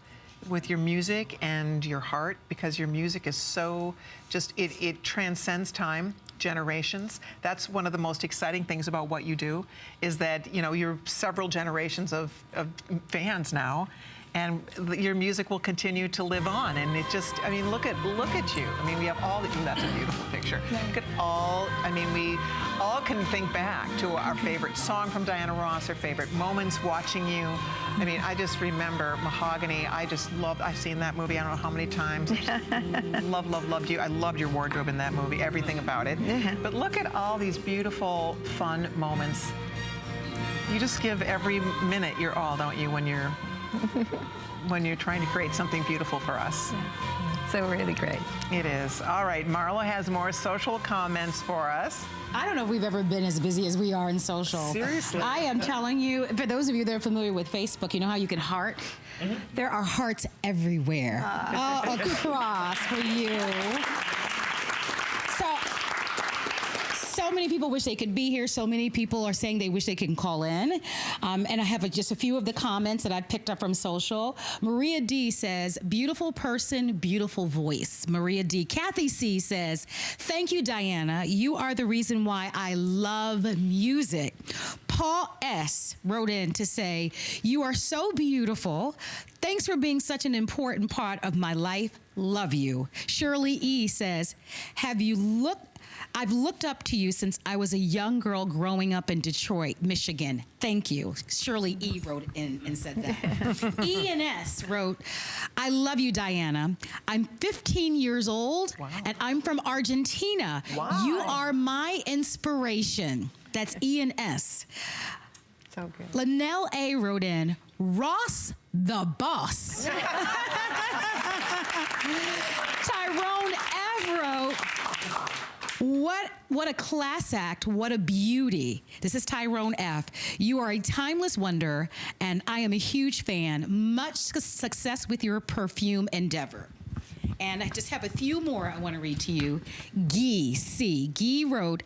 with your music and your heart, because your music is so just, it transcends time, generations. That's one of the most exciting things about what you do, is that, you know, you're several generations of fans now, and your music will continue to live on. And it just, I mean, look at you. I mean, we have all, that's a beautiful picture. Look at all, I mean, we all can think back to our favorite song from Diana Ross, our favorite moments watching you. I mean, I just remember Mahogany. I just loved, I've seen that movie I don't know how many times. Loved you. I loved your wardrobe in that movie, everything about it. But look at all these beautiful, fun moments. You just give every minute your all, don't you, when you're trying to create something beautiful for us. So really great. It is. All right, Marla has more social comments for us. I don't know if we've ever been as busy as we are in social. Seriously. I am telling you, for those of you that are familiar with Facebook, you know how you can heart? There are hearts everywhere, all across for you. So many people wish they could be here. So many people are saying they wish they can call in. And I have just a few of the comments that I picked up from social. Maria D says, beautiful person, beautiful voice. Maria D. Kathy C says, thank you, Diana. You are the reason why I love music. Paul S. wrote in to say, you are so beautiful. Thanks for being such an important part of my life. Love you. Shirley E. says, I've looked up to you since I was a young girl growing up in Detroit, Michigan. Thank you. Shirley E. wrote in and said that. E&S wrote, I love you, Diana. I'm 15 years old, and I'm from Argentina. Wow. You are my inspiration. That's E&S. So good. Linnell A. wrote in, Ross the boss. Tyrone F. wrote, what a class act, what a beauty. This is Tyrone F. You are a timeless wonder, and I am a huge fan. Much success with your perfume endeavor. And I just have a few more I want to read to you. Guy C. Guy wrote,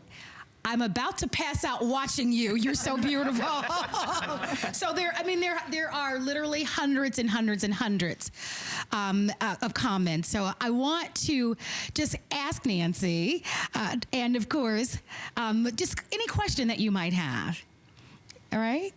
I'm about to pass out watching you. You're so beautiful. So there are literally hundreds and hundreds and hundreds of comments. So I want to just ask Nancy, and of course, just any question that you might have. All right?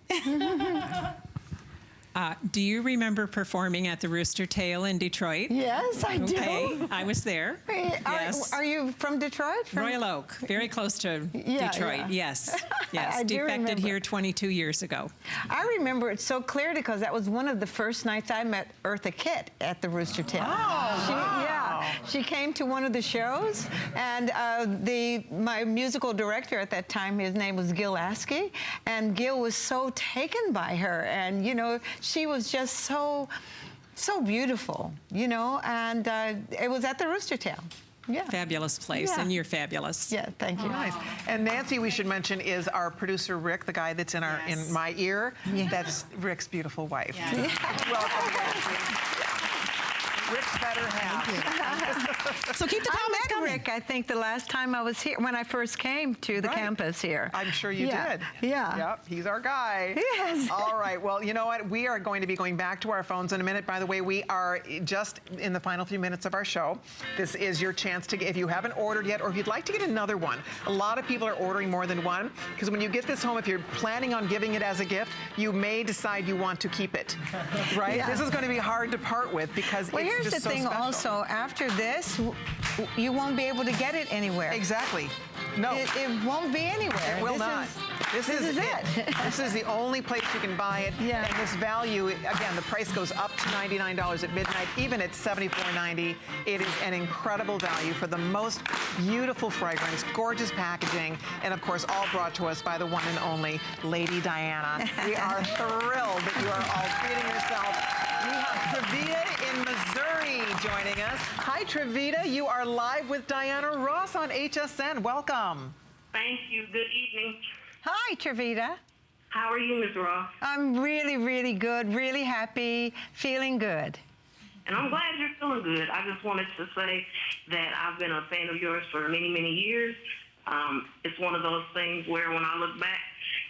Do you remember performing at the Rooster Tail in Detroit? Yes, I do. Okay, I was there. Yes. Are you from Detroit? Royal Oak, very close to Detroit. Yeah. Yes, yes. I do Defected remember. here 22 years ago. I remember it so clearly because that was one of the first nights I met Eartha Kitt at the Rooster Tail. She came to one of the shows, and my musical director at that time, his name was Gil Askey, and Gil was so taken by her, and you know, she was just so beautiful, you know, and it was at the Rooster Tail. Yeah. Fabulous place, and you're fabulous. Yeah, thank you. Nice. And Nancy, we should mention, is our producer Rick, the guy that's in my ear. That's Rick's beautiful wife. Yes. Welcome, Nancy. Rick's better half. So keep the comments coming. Rick, I think the last time I was here, when I first came to the campus here. I'm sure you did. Yeah. Yep, he's our guy. Yes. All right, well, you know what? We are going to be going back to our phones in a minute. By the way, we are just in the final few minutes of our show. This is your chance to get, if you haven't ordered yet, or if you'd like to get another one. A lot of people are ordering more than one, because when you get this home, if you're planning on giving it as a gift, you may decide you want to keep it, right? Yeah. This is going to be hard to part with because Well, it's here's just the thing so special. also, after this, you won't be able to get it anywhere. Exactly. No. It won't be anywhere. It will not. This is it. This is the only place you can buy it. Yeah. And this value, again, the price goes up to $99 at midnight, even at $74.90. It is an incredible value for the most beautiful fragrance, gorgeous packaging, and of course, all brought to us by the one and only Lady Diana. We are thrilled that you are all treating yourself. We have Trevita in Missouri joining us. Hi, Trevita. You are live with Diana Ross on HSN. Welcome. Thank you. Good evening. Hi, Trevita. How are you, Ms. Ross? I'm really, really good, really happy, feeling good. And I'm glad you're feeling good. I just wanted to say that I've been a fan of yours for many, many years. It's one of those things where when I look back,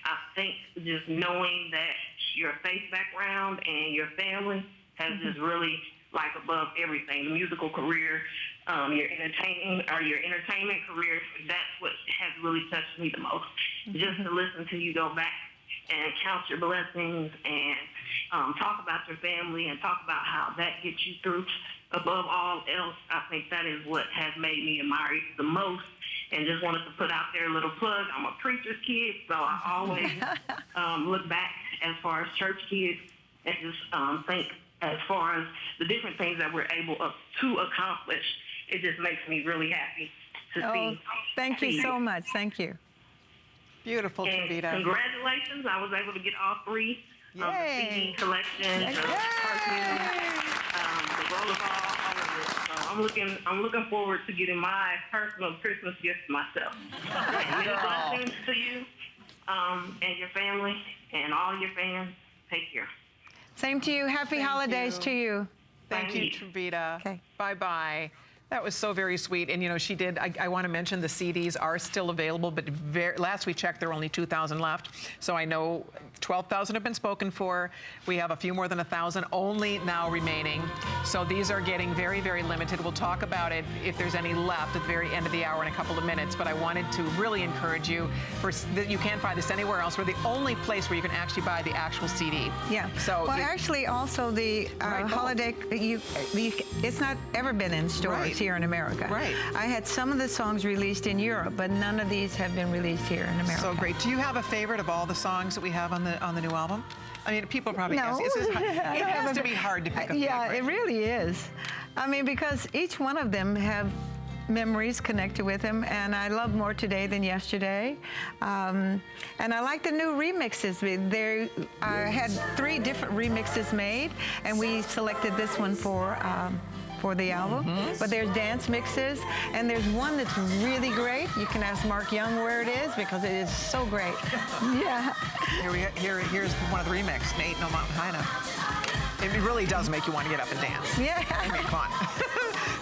I think just knowing that your faith background and your family has just really, like, above everything, the musical career, your entertainment career, that's what has really touched me the most. Just to listen to you go back and count your blessings and talk about your family and talk about how that gets you through. Above all else, I think that is what has made me admire you the most. And just wanted to put out there a little plug. I'm a preacher's kid, so I always look back as far as church kids and just think as far as the different things that we're able to accomplish. It just makes me really happy to see. Thank you so much. Thank you. Beautiful, Trevita. Congratulations. I was able to get all three of the CD collection, the perfume, the rollerball, all of it. So I'm looking forward to getting my personal Christmas gift myself. And many blessings to you and your family and all your fans. Take care. Same to you. Happy holidays to you. Thank you, Trevita. Okay. Bye-bye. That was so very sweet. And, you know, she did, I want to mention the CDs are still available, but last we checked, there are only 2,000 left. So I know 12,000 have been spoken for. We have a few more than 1,000 only now remaining. So these are getting very, very limited. We'll talk about it if there's any left at the very end of the hour in a couple of minutes. But I wanted to really encourage you, you can't buy this anywhere else. We're the only place where you can actually buy the actual CD. Yeah. So well, actually, also the holiday, it's not ever been in stores here in America. Right. I had some of the songs released in Europe, but none of these have been released here in America. So great. Do you have a favorite of all the songs that we have on the new album? I mean, people probably ask. It has to be hard to pick a favorite. Yeah, it really is. I mean, because each one of them have memories connected with them, and I love More Today Than Yesterday. And I like the new remixes. I had 3 different remixes made, and we selected this one for the album. But there's dance mixes, and there's one that's really great. You can ask Mark Young where it is because it is so great. Yeah. Here's one of the remix, Ain't No Mountain High Enough. It really does make you want to get up and dance. Yeah. I mean, come on.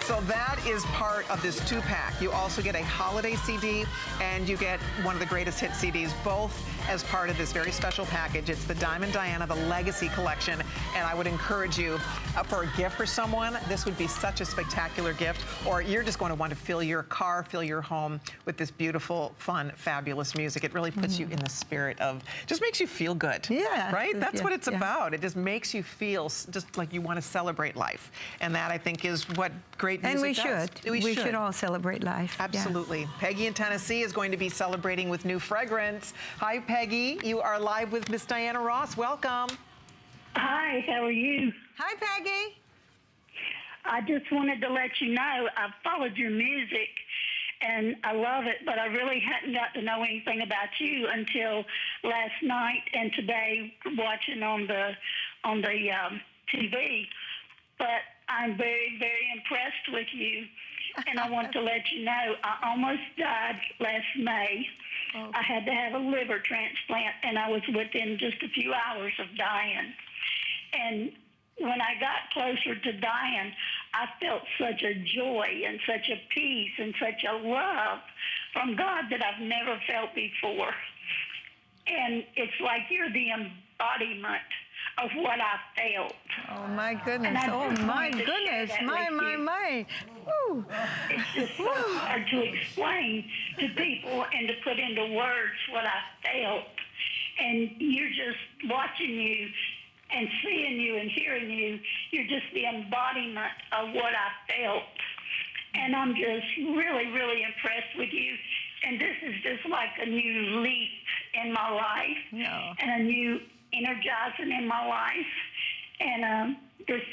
So that is part of this 2-pack. You also get a holiday CD, and you get one of the greatest hit CDs, both as part of this very special package. It's the Diamond Diana, the Legacy Collection, and I would encourage you for a gift for someone, this would be such a spectacular gift, or you're just going to want to fill your car, fill your home with this beautiful, fun, fabulous music. It really puts you in the spirit of, just makes you feel good. Yeah. Right? That's what it's about. It just makes you feel just like you want to celebrate life. And that, I think, is what great music does. And we should all celebrate life. Absolutely. Yeah. Peggy in Tennessee is going to be celebrating with new fragrance. Hi, Peggy. You are live with Miss Diana Ross. Welcome. Hi, how are you? Hi, Peggy. I just wanted to let you know I've followed your music and I love it, but I really hadn't got to know anything about you until last night and today watching on the TV. But I'm very, very impressed with you. And I want to let you know I almost died last May. Oh. I had to have a liver transplant, and I was within just a few hours of dying. And when I got closer to dying, I felt such a joy and such a peace and such a love from God that I've never felt before. And it's like you're the embodiment of what I felt. Oh, my goodness. Oh, my goodness. My. Woo. It's just so hard to explain to people and to put into words what I felt. And you're just watching you and seeing you and hearing you. You're just the embodiment of what I felt. And I'm just really, really impressed with you. And this is just like a new leap in my life and a new energizing in my life. And this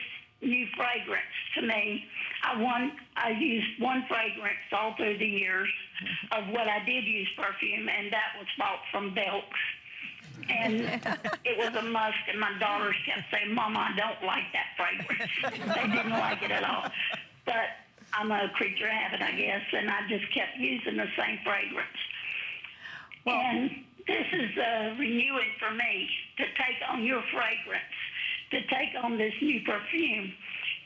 new fragrance to me, I used one fragrance all through the years of what I did use perfume, and that was bought from Belk's. And it was a must, and my daughters kept saying, Mama, I don't like that fragrance. They didn't like it at all. But I'm a creature of habit, I guess, and I just kept using the same fragrance. Well, and this is renewing for me to take on your fragrance, to take on this new perfume,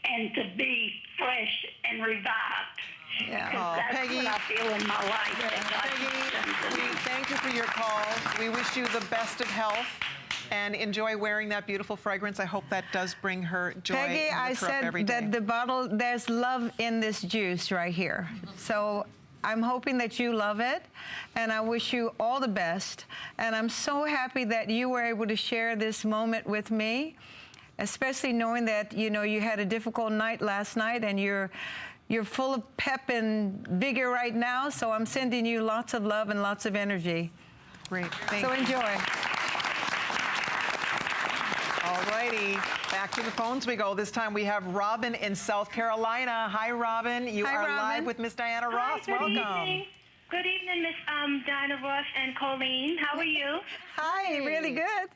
and to be fresh and revived. Yeah. That's Peggy, what I feel in my life. Peggy, we thank you for your call. We wish you the best of health and enjoy wearing that beautiful fragrance. I hope that does bring her joy. Peggy, I said that the bottle, there's love in this juice right here. So I'm hoping that you love it, and I wish you all the best. And I'm so happy that you were able to share this moment with me, especially knowing that, you know, you had a difficult night last night and you're full of pep and vigor right now. So I'm sending you lots of love and lots of energy. Great. Thank you. So enjoy. All righty, back to the phones we go. This time we have Robin in South Carolina. Hi, Robin. You are live with Miss Diana Ross. Hi, good Welcome. evening. Good evening, Miss Diana Ross and Colleen. How are you? Hi, really good.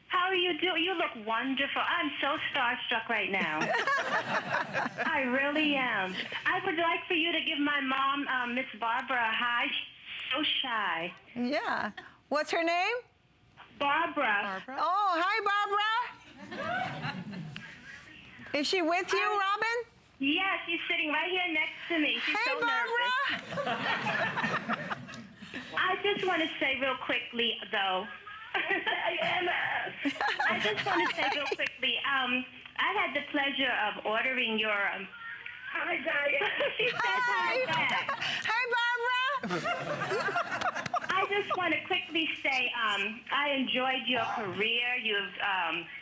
How are you doing? You look wonderful. I'm so starstruck right now. I really am. I would like for you to give my mom, Miss Barbara, a hi. She's so shy. Yeah. What's her name? Barbara. Oh, hi, Barbara. Is she with you, Robin? Yeah, she's sitting right here next to me. She's hey, so Barbara. nervous. I just want to say real quickly, though. I just want to say real quickly, I had the pleasure of ordering your... Hi, Diane. She said hi back. Hi, Barbara. I just want to quickly say I enjoyed your career. You've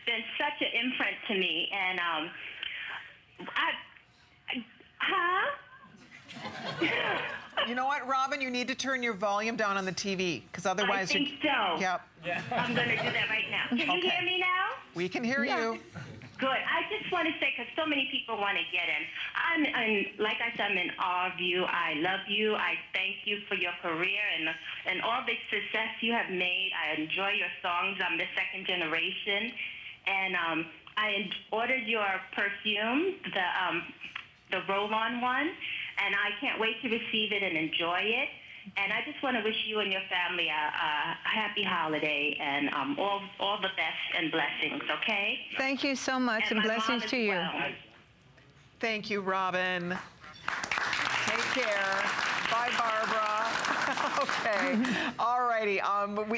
been such an imprint to me. And You know what, Robin? You need to turn your volume down on the TV, because otherwise... I think so. Yep. I'm going to do that right now. Can you hear me now? We can hear you. Good. I just want to say, because so many people want to get in, I'm like I said, I'm in awe of you. I love you. I thank you for your career and all the success you have made. I enjoy your songs. I'm the second generation. And I ordered your perfume, the roll-on one, and I can't wait to receive it and enjoy it. And I just want to wish you and your family a happy holiday and all the best and blessings, okay? Thank you so much, and blessings to you. Well. Thank you, Robin. Take care. Bye, Barbara. Okay. All righty.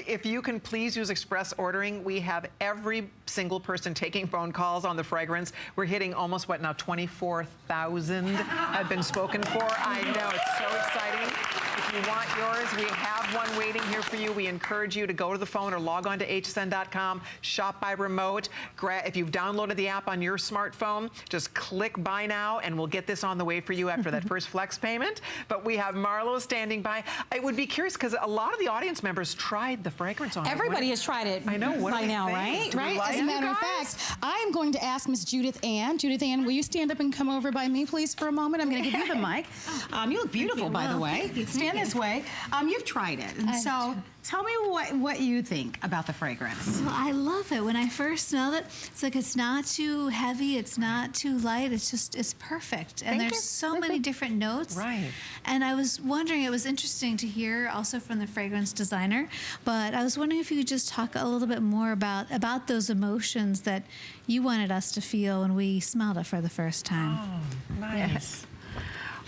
If you can please use express ordering. We have every single person taking phone calls on the fragrance. We're hitting almost, what now, 24,000 have been spoken for. I know, it's so exciting. If you want yours, we have one waiting here for you. We encourage you to go to the phone or log on to hsn.com, shop by remote. If you've downloaded the app on your smartphone, just click buy now and we'll get this on the way for you after that first flex payment. But we have Marlo standing by. I would be curious because a lot of the audience members tried the fragrance on Everybody has tried it. I know. What by now, right? Right? As a matter of fact, I am going to ask Miss Judith Ann. Judith Ann, will you stand up and come over by me, please, for a moment? I'm going to give you the mic. You look beautiful, by the way. Stand this way. You've tried it, and so Tell me what you think about the fragrance. Well, I love it. When I first smelled it, it's like it's not too heavy, it's not too light, it's perfect. And there's so many different notes. Right. And I was wondering, it was interesting to hear also from the fragrance designer, but I was wondering if you could just talk a little bit more about those emotions that you wanted us to feel when we smelled it for the first time. Oh, nice. Yes.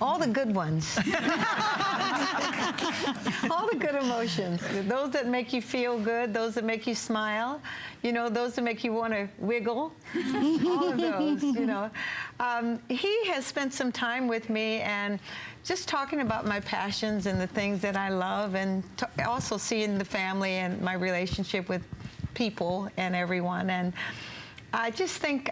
All the good ones. All the good emotions. Those that make you feel good, those that make you smile, you know, those that make you want to wiggle. All of those, you know. He has spent some time with me and just talking about my passions and the things that I love, and also seeing the family and my relationship with people and everyone. And I just think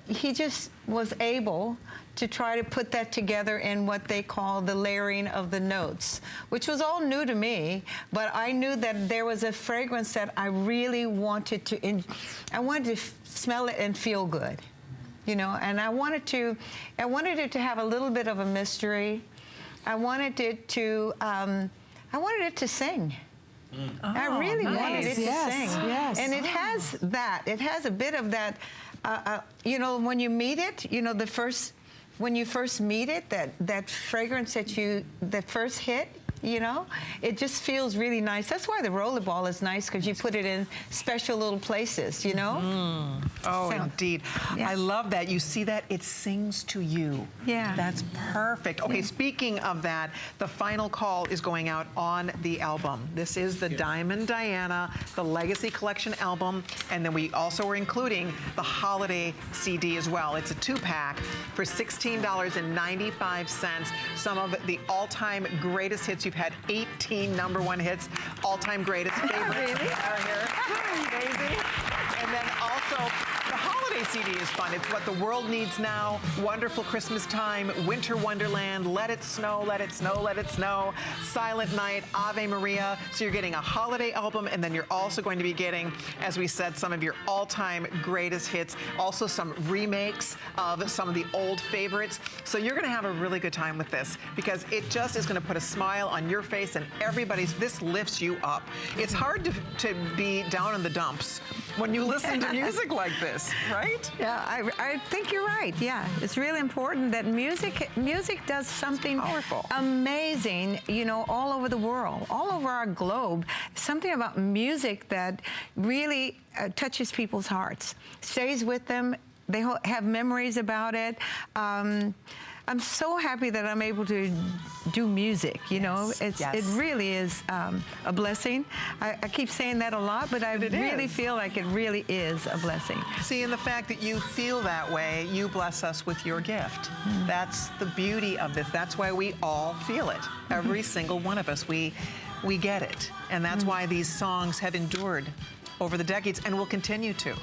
he just was able to try to put that together in what they call the layering of the notes, which was all new to me, but I knew that there was a fragrance that I really wanted to, I wanted to smell it and feel good, you know, and I wanted it to have a little bit of a mystery. I wanted it to sing. I really wanted it to sing. Yes. And it has that. It has a bit of that, you know, when you meet it, you know, when you first meet it, that fragrance that first hit, you know, it just feels really nice. That's why the rollerball is nice, because you put it in special little places, you know? Oh, indeed. Yeah. I love that. You see that? It sings to you. Yeah. That's perfect. Okay, speaking of that, the final call is going out on the album. This is the Diamond Diana, the Legacy Collection album, and then we also are including the holiday CD as well. It's a 2-pack for $16.95. Some of the all-time greatest hits. You've had 18 #1 hits, all-time greatest favorites are here. Amazing. And then also, the holiday CD is fun. It's What the World Needs Now, Wonderful Christmas Time, Winter Wonderland, Let It Snow, Let It Snow, Let It Snow, Silent Night, Ave Maria. So you're getting a holiday album, and then you're also going to be getting, as we said, some of your all-time greatest hits, also some remakes of some of the old favorites. So you're going to have a really good time with this, because it just is going to put a smile on your face and everybody's. This lifts you up. It's hard to be down in the dumps when you listen to music like this, right? Yeah, I think you're right. Yeah, it's really important that music does something powerful, amazing, you know, all over the world, all over our globe. Something about music that really touches people's hearts, stays with them. They have memories about it. I'm so happy that I'm able to do music, you know. It really is a blessing. I keep saying that a lot, but I really feel like it really is a blessing. See, and the fact that you feel that way, you bless us with your gift. That's the beauty of this. That's why we all feel it. Every single one of us, we get it. And that's why these songs have endured over the decades and will continue to,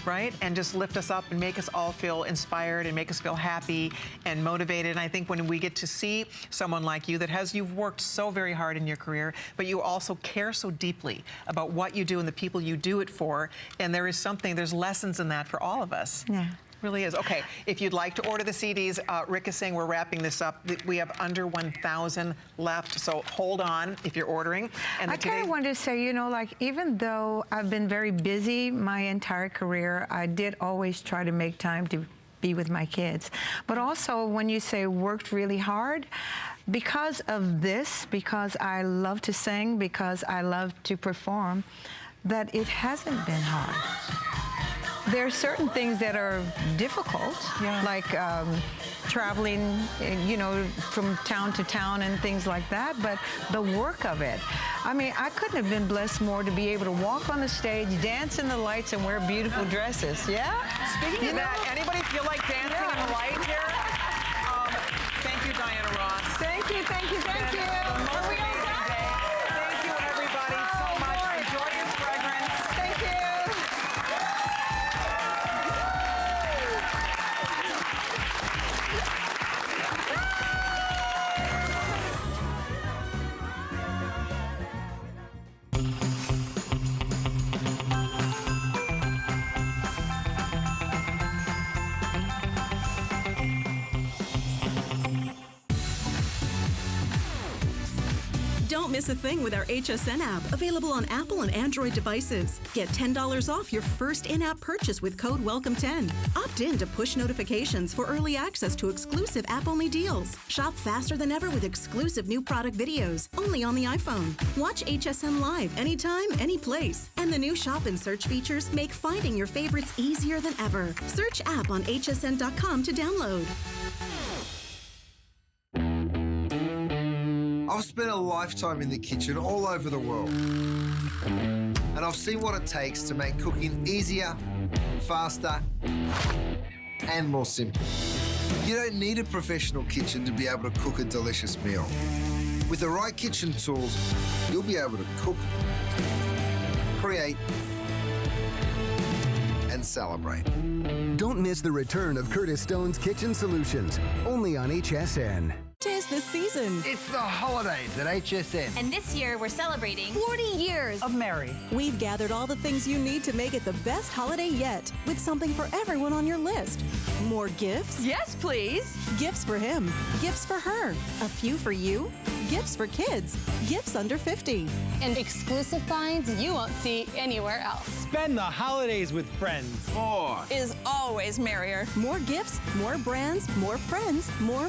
right? And just lift us up and make us all feel inspired and make us feel happy and motivated. And I think when we get to see someone like you you've worked so very hard in your career, but you also care so deeply about what you do and the people you do it for, and there's lessons in that for all of us. Yeah. Really is. Okay, if you'd like to order the CDs, Rick is saying we're wrapping this up. We have under 1,000 left, so hold on if you're ordering. And I kind of wanted to say, you know, like, even though I've been very busy my entire career, I did always try to make time to be with my kids. But also, when you say worked really hard, because of this, because I love to sing, because I love to perform, that it hasn't been hard. There are certain things that are difficult, like traveling, you know, from town to town and things like that, but the work of it. I mean, I couldn't have been blessed more to be able to walk on the stage, dance in the lights, and wear beautiful dresses. Yeah? Speaking of that, anybody feel like dancing in the light here? Thank you, Diana Ross. Thank you, thank you, thank you. Thank you, everybody, so much. Enjoy your fragrance. Thank you. Don't miss a thing with our HSN app, available on Apple and Android devices. Get $10 off your first in-app purchase with code WELCOME10. Opt in to push notifications for early access to exclusive app-only deals. Shop faster than ever with exclusive new product videos, only on the iPhone. Watch HSN Live anytime, any place. And the new shop and search features make finding your favorites easier than ever. Search app on hsn.com to download. I've spent a lifetime in the kitchen all over the world. And I've seen what it takes to make cooking easier, faster, and more simple. You don't need a professional kitchen to be able to cook a delicious meal. With the right kitchen tools, you'll be able to cook, create, and celebrate. Don't miss the return of Curtis Stone's Kitchen Solutions, only on HSN. 'Tis the season. It's the holidays at HSN. And this year we're celebrating 40 years of married. We've gathered all the things you need to make it the best holiday yet, with something for everyone on your list. More gifts? Yes, please. Gifts for him. Gifts for her. A few for you. Gifts for kids. Gifts under 50. And exclusive finds you won't see anywhere else. Spend the holidays with friends. More Is always merrier. More gifts, more brands, more friends, more